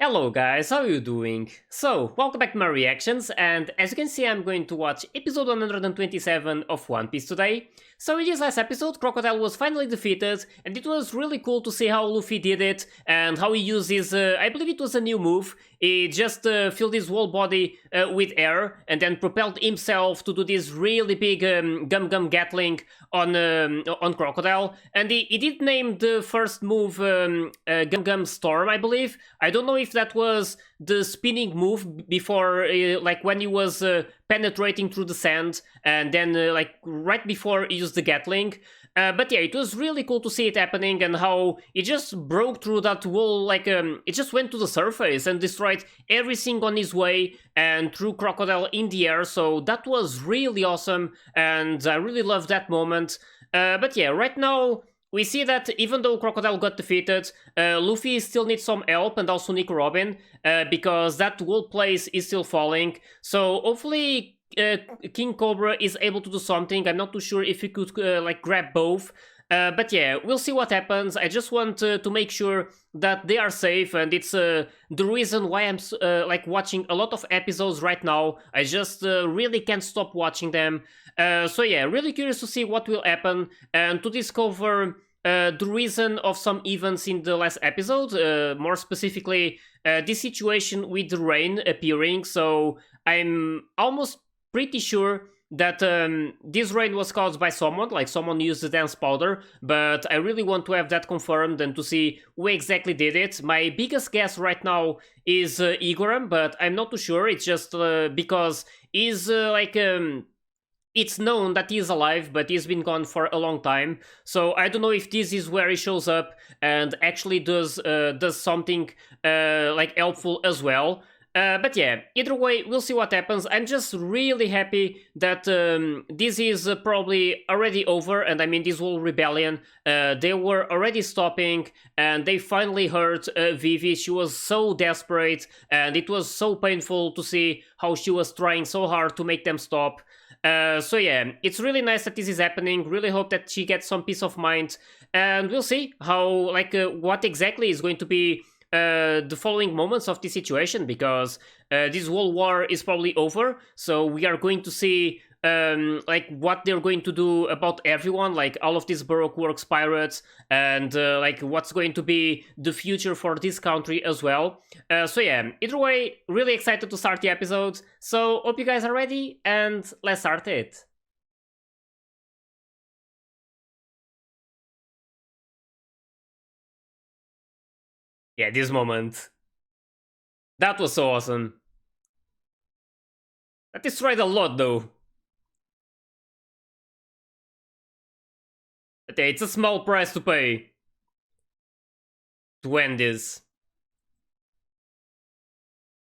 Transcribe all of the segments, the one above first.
Hello guys, how are you doing? So, welcome back to my reactions, and as you can see I'm going to watch episode 127 of One Piece today. So in this last episode, Crocodile was finally defeated, and it was really cool to see how Luffy did it, and how he used his, I believe it was a new move. He just filled his whole body with air, and then propelled himself to do this really big Gum Gum Gatling on Crocodile, and he did name the first move Gum Gum Storm, I believe. I don't know if that was the spinning move before, like when he was penetrating through the sand, and then like right before he used the Gatling. But yeah, it was really cool to see it happening and how it just broke through that wall, like it just went to the surface and destroyed everything on his way and threw Crocodile in the air. So that was really awesome, and I really loved that moment. But yeah, right now we see that even though Crocodile got defeated, Luffy still needs some help, and also Nico Robin, because that whole place is still falling. So hopefully King Cobra is able to do something. I'm not too sure if he could like grab both. But yeah, we'll see what happens. I just want to make sure that they are safe, and it's the reason why I'm like watching a lot of episodes right now. I just really can't stop watching them. So yeah, really curious to see what will happen and to discover the reason of some events in the last episode. More specifically, this situation with the rain appearing. So I'm almost pretty sure that this rain was caused by someone, like someone used the dance powder, but I really want to have that confirmed and to see who exactly did it. My biggest guess right now is Igoram, but I'm not too sure. It's just because he's like it's known that he's alive, but he's been gone for a long time. So I don't know if this is where he shows up and actually does something like helpful as well. But yeah, either way, we'll see what happens. I'm just really happy that this is probably already over, and I mean this whole rebellion. They were already stopping, and they finally hurt Vivi. She was so desperate, and it was so painful to see how she was trying so hard to make them stop. So yeah, it's really nice that this is happening. Really hope that she gets some peace of mind, and we'll see how like what exactly is going to be the following moments of this situation, because this whole war is probably over. So we are going to see like what they're going to do about everyone, like all of these Baroque Works pirates, and like what's going to be the future for this country as well. So yeah, either way, really excited to start the episode. So hope you guys are ready, and let's start it. Yeah, this moment. That was so awesome. That destroyed a lot though. But yeah, it's a small price to pay to end this.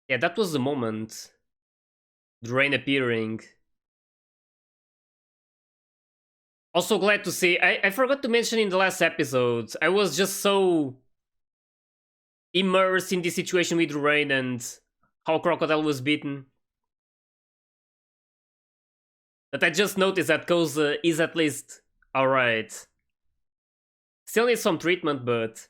Yeah, that was the moment. The rain appearing. Also glad to see, I forgot to mention in the last episode, I was just so immersed in this situation with the rain and how Crocodile was beaten, that I just noticed that Koza is at least alright. Still needs some treatment, but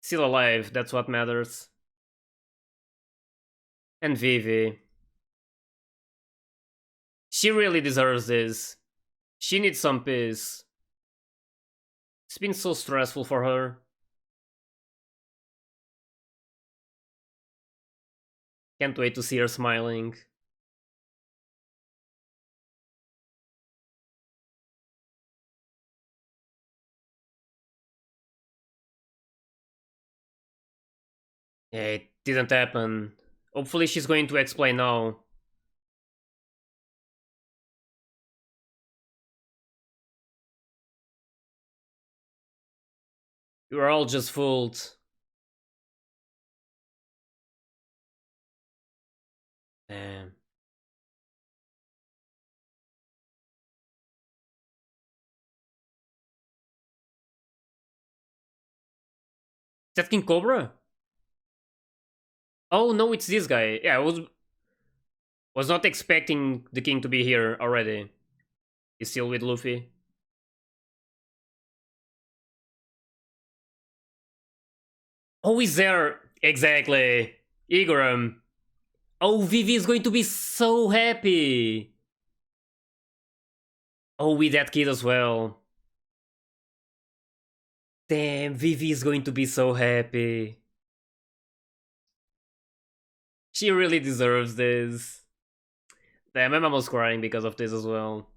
still alive, that's what matters. And Vivi. She really deserves this. She needs some peace. It's been so stressful for her. Can't wait to see her smiling. Yeah, it didn't happen. Hopefully she's going to explain now. You are all just fooled. Damn. Is that King Cobra? Oh no, it's this guy. Yeah, I was not expecting the king to be here already. He's still with Luffy. Oh, he's there. Exactly. Igoram. Oh, Vivi is going to be so happy. Oh, with that kid as well. Damn, Vivi is going to be so happy. She really deserves this. Damn, I'm almost crying because of this as well.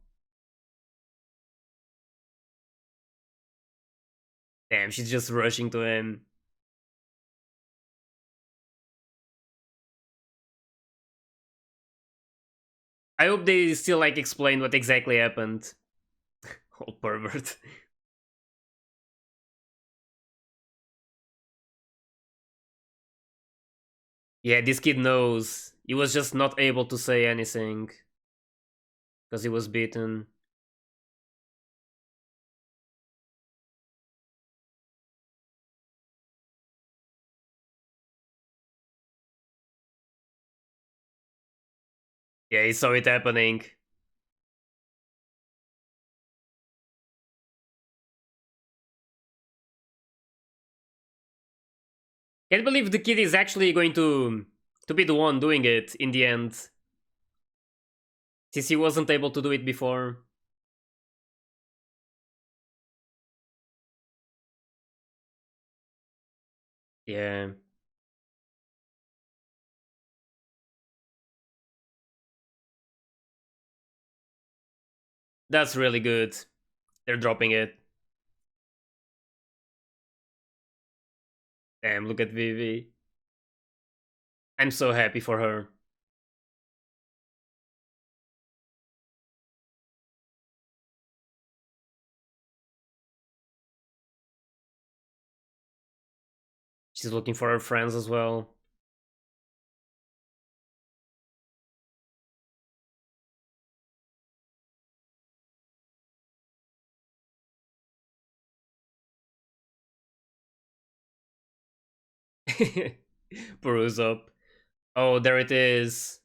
Damn, she's just rushing to him. I hope they still like explain what exactly happened. Old pervert. Yeah, this kid knows. He was just not able to say anything because he was beaten. Yeah, he saw it happening. Can't believe the kid is actually going to be the one doing it in the end, since he wasn't able to do it before. Yeah, that's really good. They're dropping it. Damn, look at Vivi. I'm so happy for her. She's looking for her friends as well. Peruse up. Oh, there it is.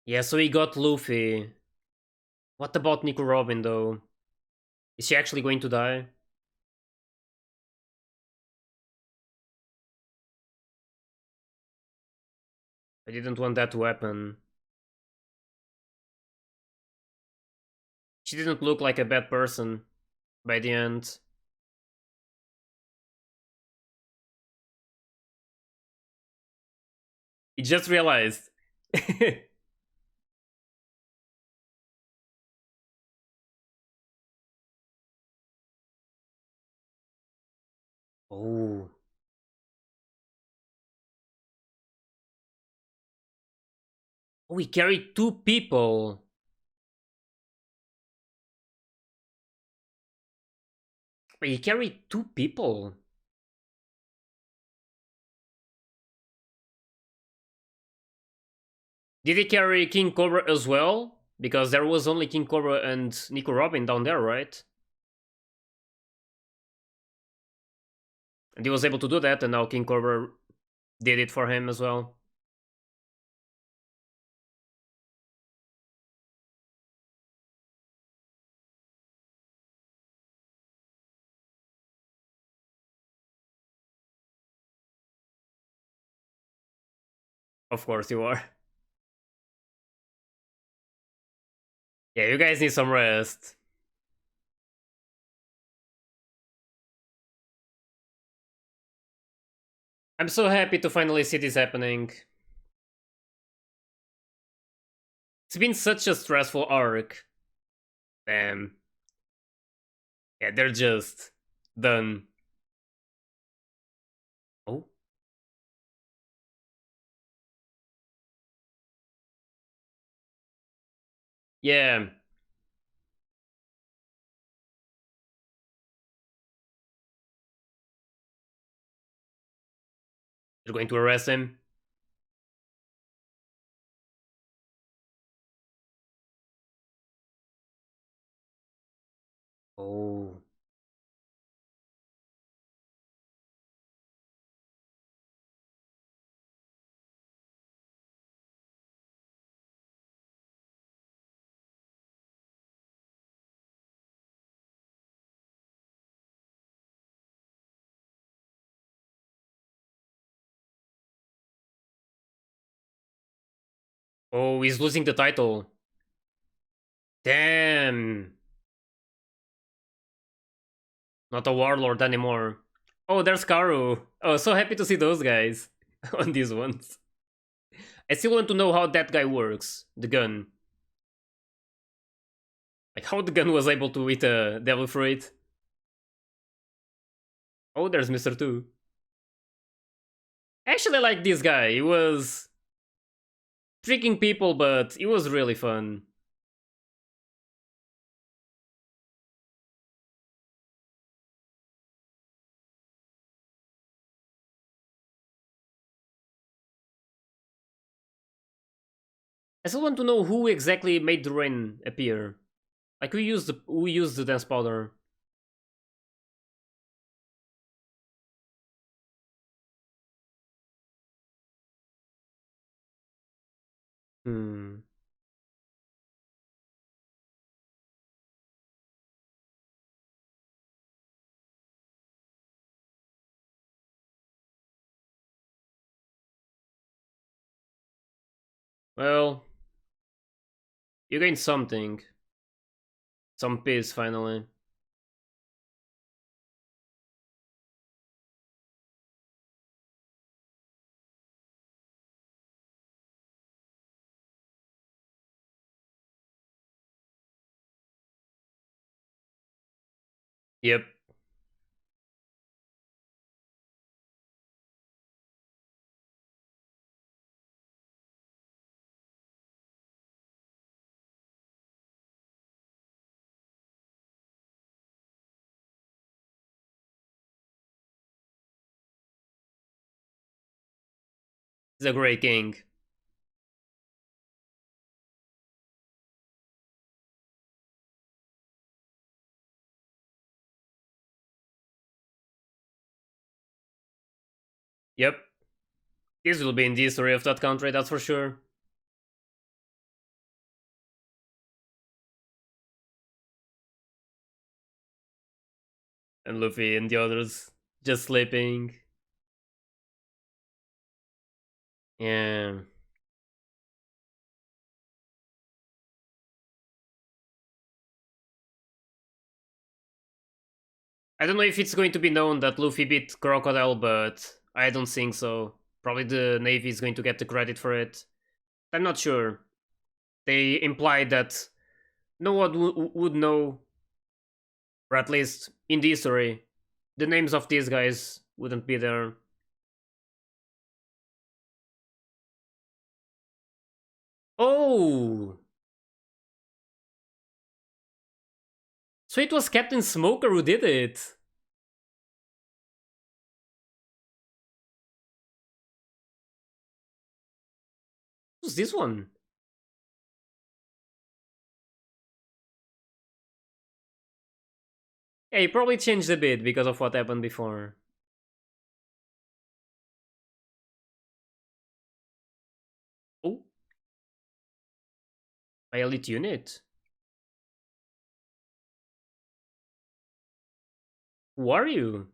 Yeah, so he got Luffy. What about Nico Robin though? Is she actually going to die? I didn't want that to happen. She didn't look like a bad person by the end. He just realized. Oh. Oh, he carried two people. He carried two people. Did he carry King Cobra as well? Because there was only King Cobra and Nico Robin down there, right? And he was able to do that, and now King Cobra did it for him as well. Of course you are. Yeah, you guys need some rest. I'm so happy to finally see this happening. It's been such a stressful arc. Damn. Yeah, they're just done. Oh? Yeah, they're going to arrest him. Oh. Oh, he's losing the title. Damn. Not a warlord anymore. Oh, there's Karu. Oh, so happy to see those guys on these ones. I still want to know how that guy works. The gun. Like how the gun was able to hit a devil fruit. Oh, there's Mr. 2. Actually, I like this guy. He was tricking people, but it was really fun. I still want to know who exactly made the rain appear. Like who used the dance powder. Hmm. Well, you gained something. Some peace finally. Yep. He's a great king. Yep. This will be in the history of that country, that's for sure. And Luffy and the others just sleeping. Yeah. I don't know if it's going to be known that Luffy beat Crocodile, but I don't think so. Probably the Navy is going to get the credit for it. I'm not sure. They implied that no one would know, or at least in the history, the names of these guys wouldn't be there. Oh! So it was Captain Smoker who did it! Who's this one? Yeah, he probably changed a bit because of what happened before. Oh, by elite unit. Who are you?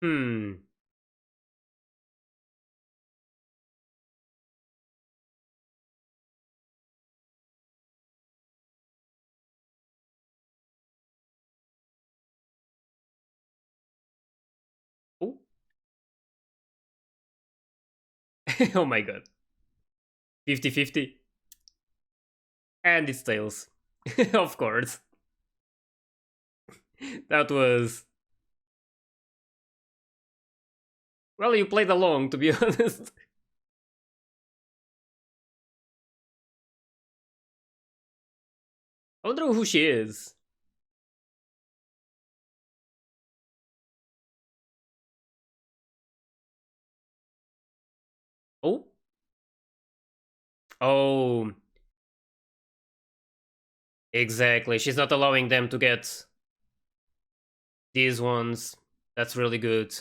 Hmm. Oh. Oh my god. 50-50. And it's Tails. Of course. That was... Well, you played along, to be honest. I wonder who she is. Oh? Oh, exactly. She's not allowing them to get these ones. That's really good.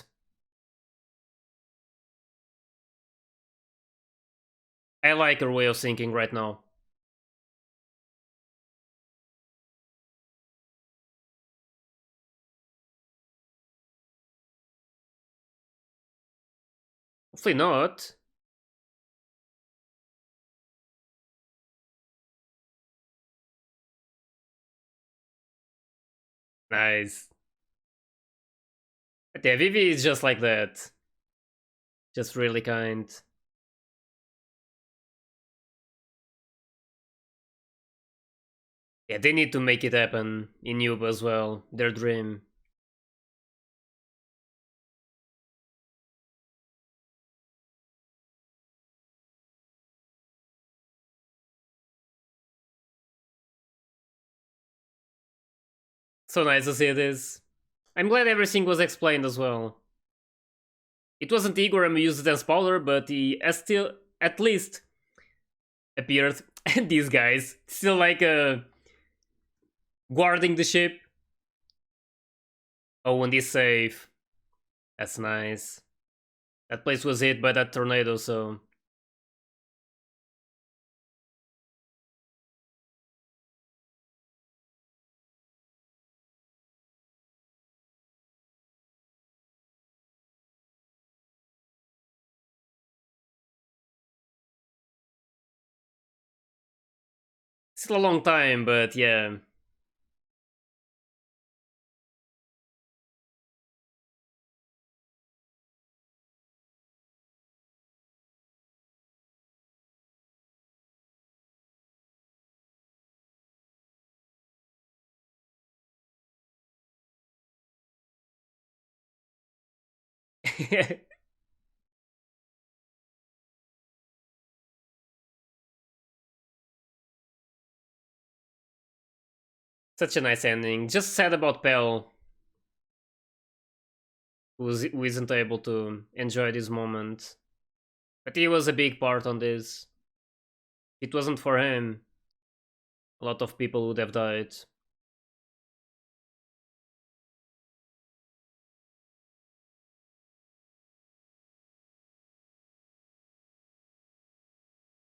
I like her way of thinking right now. Hopefully not. Nice. But yeah, Vivi is just like that. Just really kind. Yeah, they need to make it happen in Yuba as well. Their dream. So nice to see this. I'm glad everything was explained as well. It wasn't Igor who used it as spoiler, but he has still at least appeared. And these guys still like guarding the ship. Oh, and he's safe. That's nice. That place was hit by that tornado, so still a long time, but yeah. Such a nice ending. Just sad about Pell, who isn't able to enjoy this moment. But he was a big part on this. If it wasn't for him, a lot of people would have died.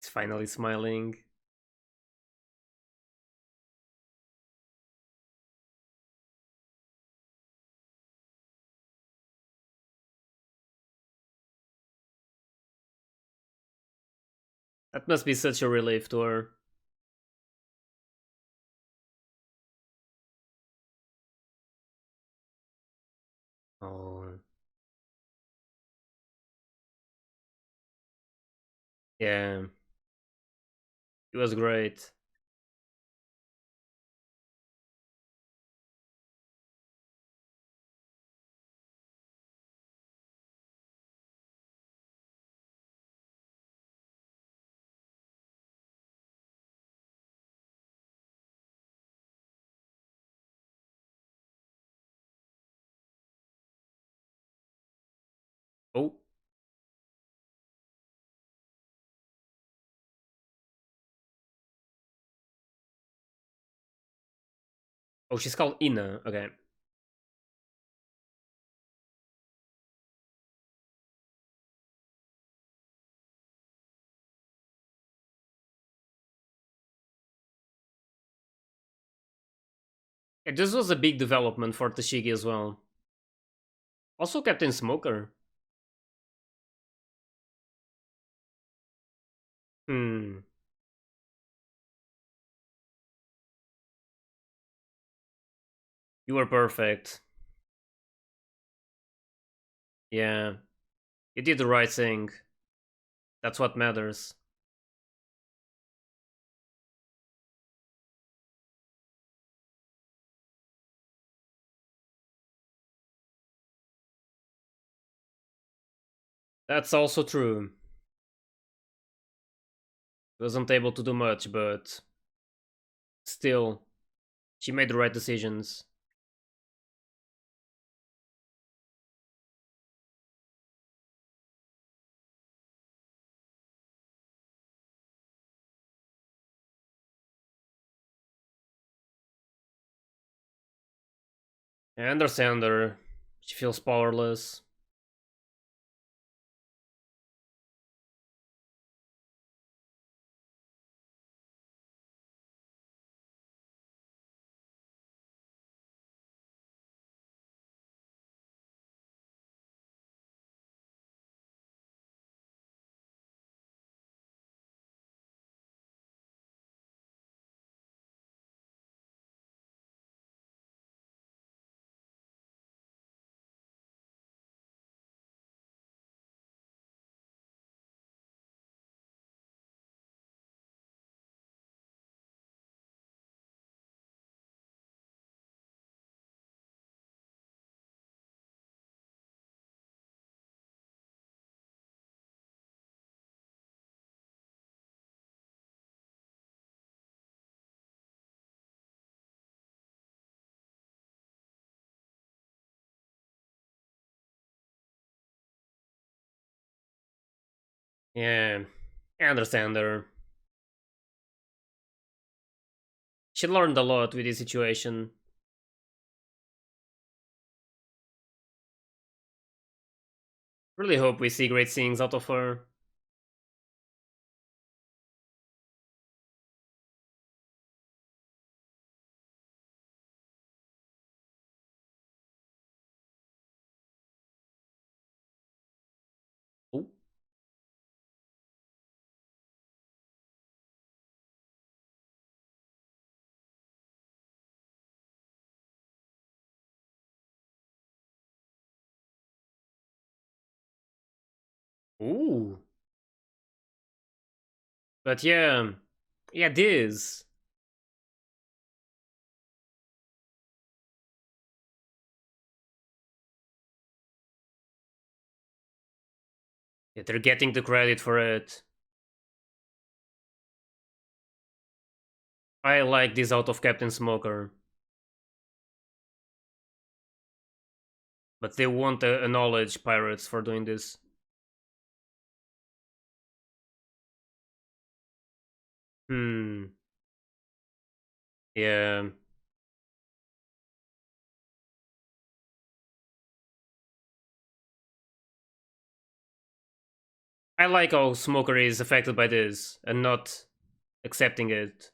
He's finally smiling. That must be such a relief to her. Oh, yeah. It was great. Oh, oh, she's called Ina. Okay. Yeah, this was a big development for Tashigi as well. Also, Captain Smoker. Hmm. You were perfect. Yeah. You did the right thing. That's what matters. That's also true. Wasn't able to do much, but still, she made the right decisions. I understand her. She feels powerless. Yeah, I understand her. She learned a lot with this situation. Really hope we see great things out of her. Ooh. Ooh. But yeah, yeah, this. Yeah, they're getting the credit for it. I like this out of Captain Smoker, but they won't acknowledge pirates for doing this. Hmm. Yeah. I like how Smoker is affected by this and not accepting it.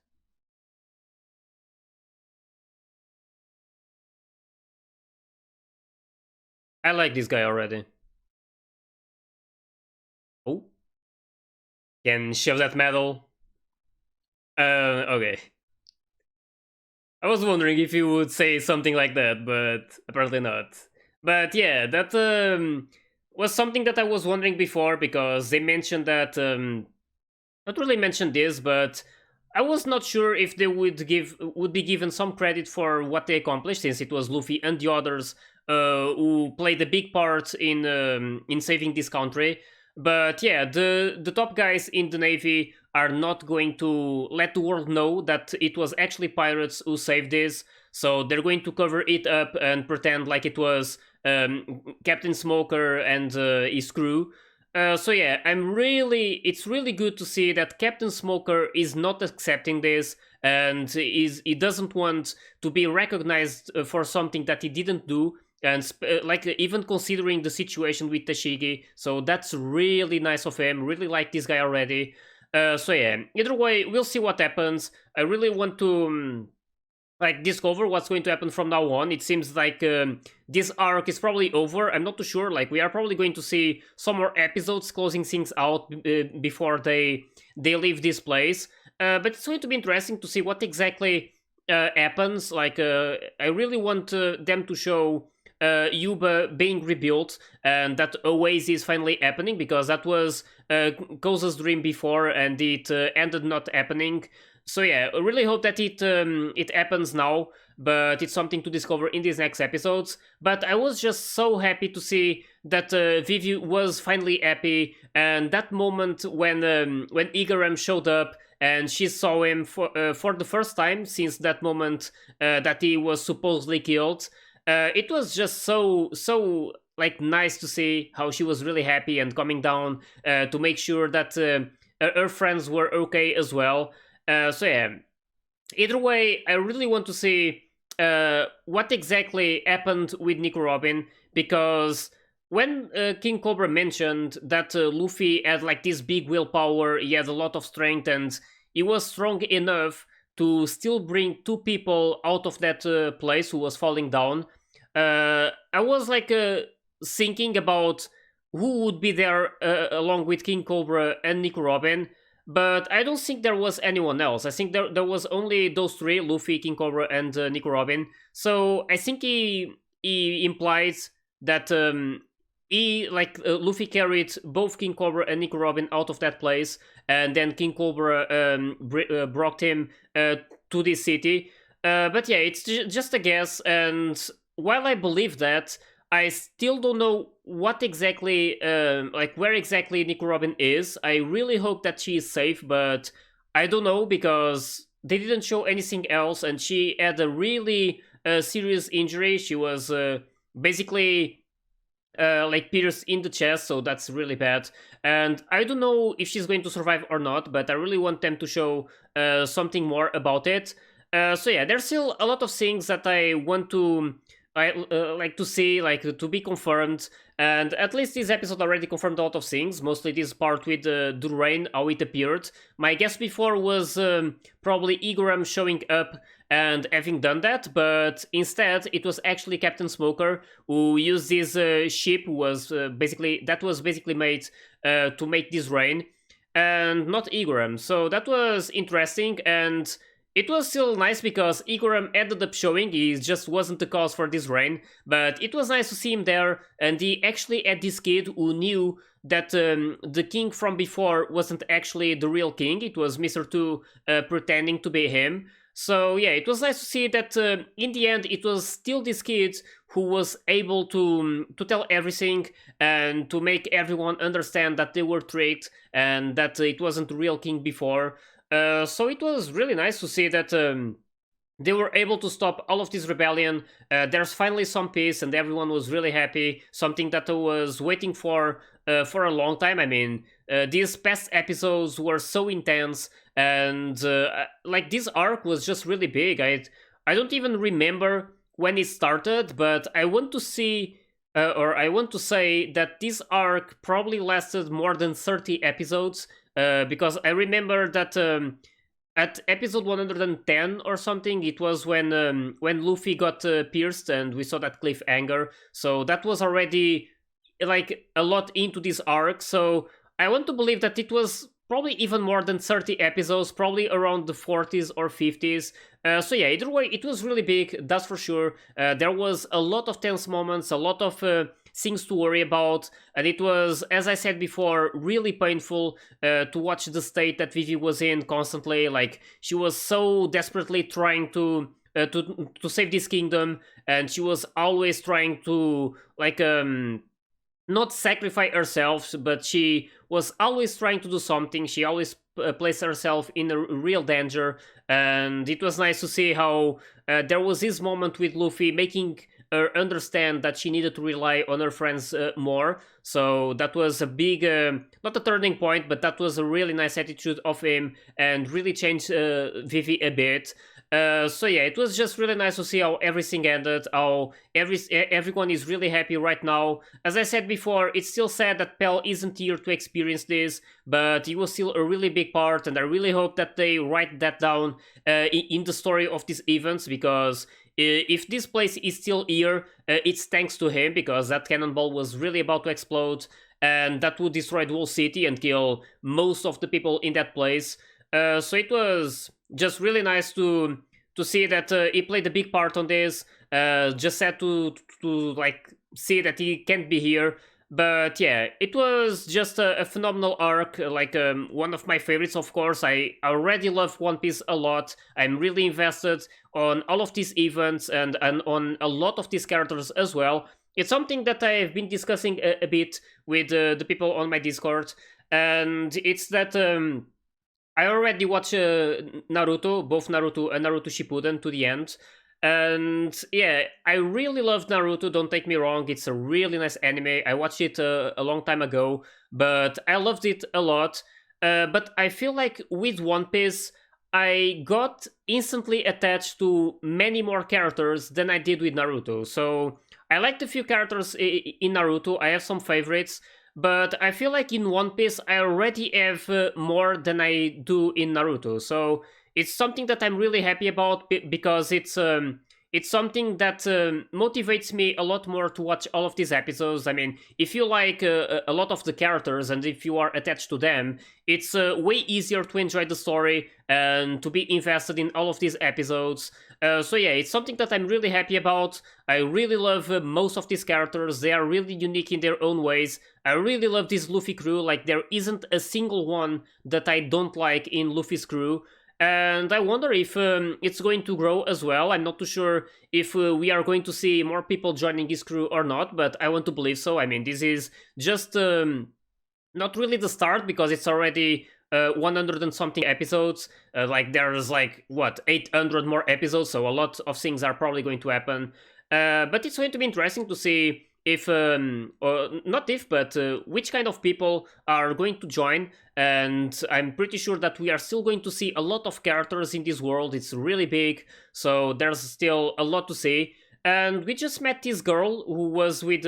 I like this guy already. Oh, can shove that medal. Okay. I was wondering if you would say something like that, but apparently not. But yeah, that was something that I was wondering before because they mentioned that not really mentioned this, but I was not sure if they would be given some credit for what they accomplished, since it was Luffy and the others who played a big part in saving this country. But yeah, the top guys in the navy are not going to let the world know that it was actually pirates who saved this. So they're going to cover it up and pretend like it was Captain Smoker and his crew. So yeah, it's really good to see that Captain Smoker is not accepting this, and he doesn't want to be recognized for something that he didn't do, and like even considering the situation with Tashigi. So that's really nice of him. Really like this guy already. So yeah, either way, we'll see what happens. I really want to. Like discover what's going to happen from now on. It seems like this arc is probably over. I'm not too sure. Like we are probably going to see some more episodes closing things out before they leave this place. But it's going to be interesting to see what exactly happens. Like I really want them to show Yuba being rebuilt and that Oasis finally happening, because that was Koza's dream before and it ended not happening. So yeah, I really hope that it happens now, but it's something to discover in these next episodes. But I was just so happy to see that Vivi was finally happy, and that moment when Igaram showed up and she saw him for the first time since that moment that he was supposedly killed. It was just so like nice to see how she was really happy and coming down to make sure that her friends were okay as well. So yeah, either way, I really want to see what exactly happened with Nico Robin, because when King Cobra mentioned that Luffy had like this big willpower, he had a lot of strength, and he was strong enough to still bring two people out of that place who was falling down. I was like thinking about who would be there along with King Cobra and Nico Robin, but I don't think there was anyone else. I think there was only those three: Luffy, King Cobra, and Nico Robin. So I think he implies that he like Luffy carried both King Cobra and Nico Robin out of that place, and then King Cobra brought him to this city. But yeah, it's just a guess, and while I believe that, I still don't know what exactly, like where exactly Nico Robin is. I really hope that she is safe, but I don't know because they didn't show anything else, and she had a really serious injury. She was basically like pierced in the chest, so that's really bad. And I don't know if she's going to survive or not, but I really want them to show something more about it. So yeah, there's still a lot of things that I want to like to see, like to be confirmed. And at least this episode already confirmed a lot of things. Mostly this part with the rain, how it appeared. My guess before was probably Igoram showing up and having done that, but instead it was actually Captain Smoker who used this ship that was basically made to make this rain, and not Igoram. So that was interesting, and it was still nice because Igoram ended up showing. He just wasn't the cause for this rain, but it was nice to see him there, and he actually had this kid who knew that the king from before wasn't actually the real king. It was Mr. Two pretending to be him. So yeah, it was nice to see that in the end it was still this kid who was able to tell everything and to make everyone understand that they were tricked and that it wasn't the real king before. So it was really nice to see that they were able to stop all of this rebellion. There's finally some peace, and everyone was really happy. Something that I was waiting for a long time. I mean, these past episodes were so intense, and like this arc was just really big. I don't even remember when it started, but I want to see. Or I want to say that this arc probably lasted more than 30 episodes, because I remember that at episode 110 or something, it was when Luffy got pierced and we saw that cliffhanger. So that was already like a lot into this arc. So I want to believe that it was probably even more than 30 episodes, probably around the 40s or 50s. So yeah, either way, it was really big, that's for sure. There was a lot of tense moments, a lot of things to worry about, and it was, as I said before, really painful to watch the state that Vivi was in constantly. Like, she was so desperately trying to save this kingdom, and she was always trying to like not sacrifice herself, but she was always trying to do something. She always placed herself in a real danger, and it was nice to see how there was this moment with Luffy making her understand that she needed to rely on her friends more. So that was a big, not a turning point, but that was a really nice attitude of him and really changed Vivi a bit. So yeah, it was just really nice to see how everything ended, how everyone is really happy right now. As I said before, it's still sad that Pell isn't here to experience this, but he was still a really big part, and I really hope that they write that down in the story of these events, because if this place is still here, it's thanks to him, because that cannonball was really about to explode, and that would destroy the whole city and kill most of the people in that place. So it was just really nice to see that he played a big part on this. Just sad to like see that he can't be here. But yeah, it was just a phenomenal arc, like one of my favorites, of course. I already love One Piece a lot. I'm really invested on all of these events and on a lot of these characters as well. It's something that I've been discussing a bit with the people on my Discord, and it's that I already watched Naruto, both Naruto and Naruto Shippuden to the end. And yeah, I really love Naruto, don't take me wrong, it's a really nice anime. I watched it a long time ago, but I loved it a lot. But I feel like with One Piece, I got instantly attached to many more characters than I did with Naruto. So I liked a few characters in Naruto, I have some favorites, but I feel like in One Piece I already have more than I do in Naruto. So it's something that I'm really happy about because it's something that motivates me a lot more to watch all of these episodes. I mean, if you like a lot of the characters and if you are attached to them, it's way easier to enjoy the story and to be invested in all of these episodes. So yeah, it's something that I'm really happy about. I really love most of these characters. They are really unique in their own ways. I really love this Luffy crew. Like, there isn't a single one that I don't like in Luffy's crew. And I wonder if it's going to grow as well. I'm not too sure if we are going to see more people joining his crew or not, but I want to believe so. I mean, this is just not really the start, because it's already 100 and something episodes. Like, there's like, what, 800 more episodes, so a lot of things are probably going to happen. But it's going to be interesting to see if or not if, but which kind of people are going to join. And I'm pretty sure that we are still going to see a lot of characters in this world. It's really big, so there's still a lot to see. And we just met this girl who was with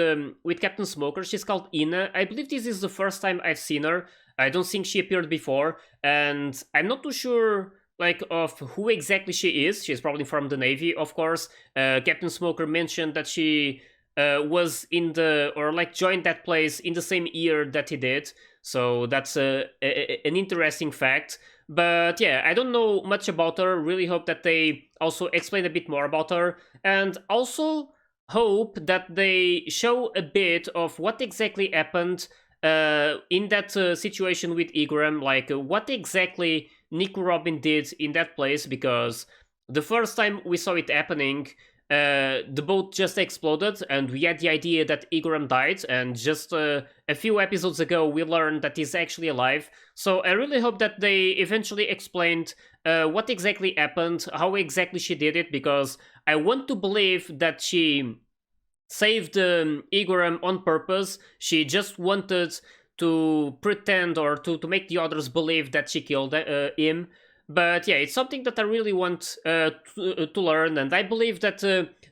Captain Smoker. She's called Ina. I believe this is the first time I've seen her. I don't think she appeared before, and I'm not too sure like of who exactly she is. She's probably from the Navy, of course. Captain Smoker mentioned that she was in the or like joined that place in the same year that he did. So that's an interesting fact. But yeah, I don't know much about her. Really hope that they also explain a bit more about her, and also hope that they show a bit of what exactly happened in that situation with Igram, like what exactly Nico Robin did in that place, because the first time we saw it happening, the boat just exploded and we had the idea that Igram died, and just a few episodes ago we learned that he's actually alive. So I really hope that they eventually explained what exactly happened, how exactly she did it, because I want to believe that she saved Igoram on purpose. She just wanted to pretend or to make the others believe that she killed him. But yeah, it's something that I really want to learn, and I believe that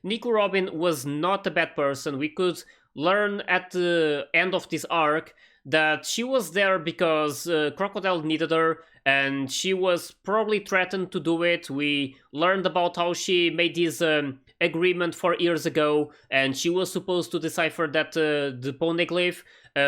Nico Robin was not a bad person. We could learn at the end of this arc that she was there because Crocodile needed her, and she was probably threatened to do it. We learned about how she made this agreement 4 years ago, and she was supposed to decipher that the poneglyph,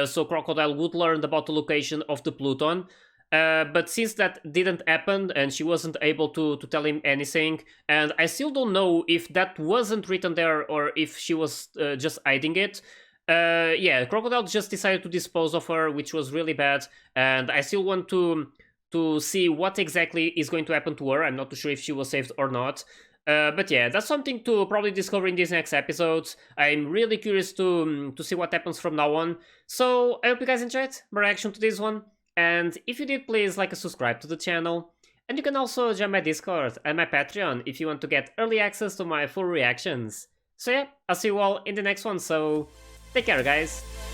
so Crocodile would learn about the location of the Pluton. But since that didn't happen and she wasn't able to tell him anything, and I still don't know if that wasn't written there or if she was just hiding it. Yeah, Crocodile just decided to dispose of her, which was really bad, and I still want to see what exactly is going to happen to her. I'm not too sure if she was saved or not. But yeah, that's something to probably discover in these next episodes. I'm really curious to see what happens from now on. So I hope you guys enjoyed my reaction to this one. And if you did, please like and subscribe to the channel. And you can also join my Discord and my Patreon if you want to get early access to my full reactions. So yeah, I'll see you all in the next one, so take care guys.